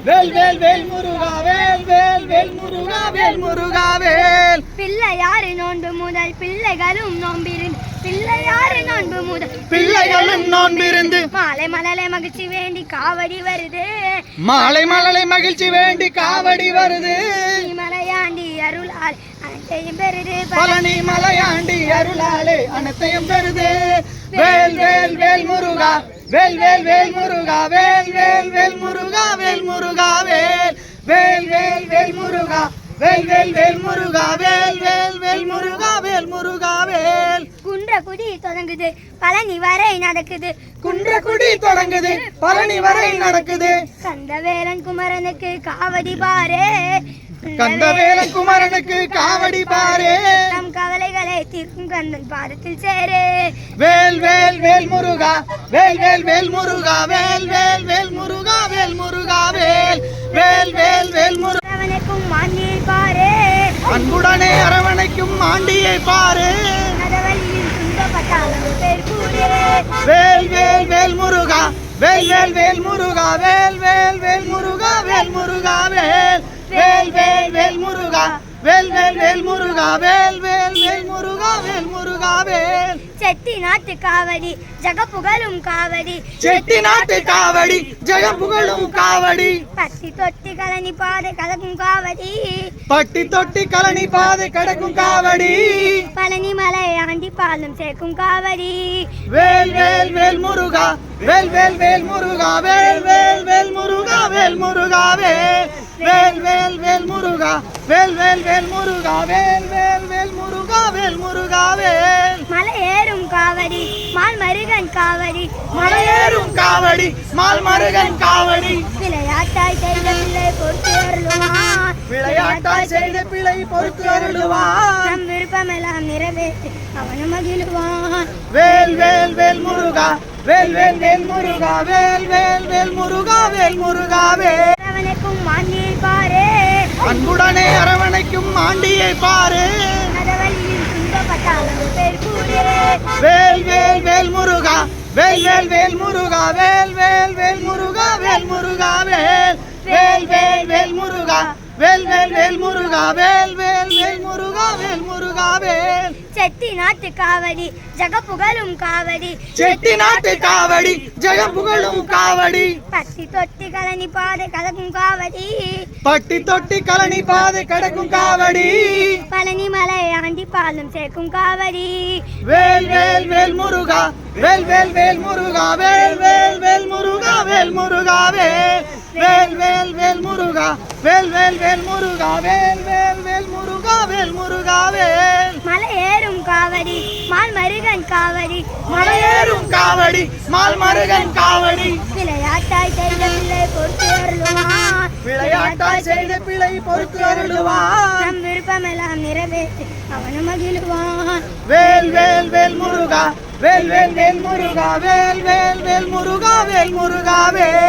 வேல் வேல் வேல் முருகா வேல் வேல் வேல் முருகா வேல் முருகா வேல். பிள்ளையாறு நோன்பு முதல் பிள்ளைகளும் நோம்பிருந்து பிள்ளையாறு நோன்பு முதல் பிள்ளைகளும் நோன்பிருந்து மாலை மலலை மகிழ்ச்சி வேண்டி காவடி வருது. மாலை மலலை மகிழ்ச்சி வேண்டி காவடி வருது. மலையாண்டி அருளால் அனைத்தையும் பெறுது. பழனி மலையாண்டி அருளாலே அனைத்தையும் பெறுது. வேல் வேல் வேல் முருகா வேல் வேல் வேல் முருகா வேல் வேல் வேல் முருகா வேல் முருகா வேல். வேல் வேல் வேல் முருகா வேல் வேல் வேல் முருகா வேல் வேல் வேல் முருகா வேல் முருகா வேல். குன்றக்குடி தொடங்குது பழனி வரை நடக்குது. குன்றக்குடி தொடங்குது பழனி வரை நடக்குது. கந்தவேலன் குமரனுக்கு காவடி பாரே. கந்தவேலன் குமரனுக்கு காவடி பாரே. நம் கவலைகளை தீர்க்கும் கந்தன் பாதத்தில் சேரே. வேல் வேல் வேல் முருகா வேல் வேல் வேல் முருகா வேல் வேல் வேல் முருகா வேல் முருகா வேல். வேல் வேல் வேல் முருகா அவனுக்கும் மாண்டியை பாரே. அன்புடனே அரவணைக்கும் ஆண்டியை பாரு. நரவழியில் துன்பப்பட்டாலும் பேர் கூடே. வேல் வேல் வேல் முருகா வேல் வேல் வேல் முருகா வேல் வேல் வேல் முருகா வேல் முருகா வேல். வேல் வேல் வேல் முருகா வேல் வேல் வேல் முருகா வேல் வேல் வேல் முருகா வேல் முருகா வேல். செட்டி நாட்டு காவடி ஜகப்புகழும் காவடி. செட்டி நாட்டு காவடி ஜெகப்புகழும் காவடி. பட்டி தொட்டி கலனி பாதை கலக்கும் காவடி. பட்டி தொட்டி கலனி பாதை கடக்கும் காவடி. பழனி மலை ஆண்டி பாலம் சேர்க்கும் காவடி. வேல் வேல் வேல் முருகா வேல் வேல் வேல் முருகா வேல் வேல் வேல் முருகா வேல் முருகா வேல். வேல் வேல் வேல் முருகா வேல் வேல் வேல் முருகா வேல் வேல் வேல் முருகா வேல் முருகா வேல். மலை ஏறும் காவடி மால் மருகன் காவடி. மலையேறும் காவடி மால் மருகன் காவடி. விளையாட்டாய் செய்த பிள்ளை பொறுத்து அருளுவான். விளையாட்டாய் செய்த பிழை பொறுத்து அருளுவான். நம் விருப்பமெல்லாம் நிறைவேற்றி அவனும் மகிழுவான். வேல் வேல் வேல் முருகா வேல் வேல் வேல் முருகா வேல் வேல் வேல் முருகா வேல் முருகா வேல். அவனுக்கும் மாண்டியை பாரே. அன்புடனே அரவணைக்கும் ஆண்டியை பாரு. நரவழியில் துன்பப்பட்டாலும் பேர் கூடே. வேல் வேல் வேல் முருகா வேல் வேல் வேல் முருகா வேல் வேல் வேல் முருகா வேல் முருகா வேல். வேல் வேல் வேல் முருகா வேல் வேல் வேல் முருகா வேல் வேல் வேல் முருகா வேல் முருகா வேல். செட்டி நாட்டு காவடி ஜகப்புகழும் காவடி. செட்டி நாட்டு காவடி ஜெகப்புகழும் காவடி. பட்டி தொட்டி கலனி பாதை கலக்கும் காவடி. பட்டி தொட்டி கலனி பாதை கடக்கும் காவடி. பழனி மலை ஆண்டி பாலம் சேர்க்கும் காவடி. வேல் வேல் வேல் முருகா வேல் வேல் வேல் முருகா வேல் வேல் வேல் முருகா வேல் முருகா வேல். வேல் வேல் வேல் முருகா வேல் வேல் வேல் முருகா வேல் வேல் வேல் முருகா வேல் முருகா வேல். மலை ஏறும் காவடி மால் மருகன் காவடி. மலையேறும் காவடி மால் மருகன் காவடி. விளையாட்டாய் செய்த பிள்ளை பொறுத்து அருளுவான். விளையாட்டாய் செய்த பிழை பொறுத்து அருளுவான். நம் விருப்பமெல்லாம் நிறைவேற்றி அவனும் மகிழுவான். வேல் வேல் வேல் முருகா வேல் வேல் வேல் முருகா வேல் வேல் வேல் முருகா வேல் முருகா வேல்.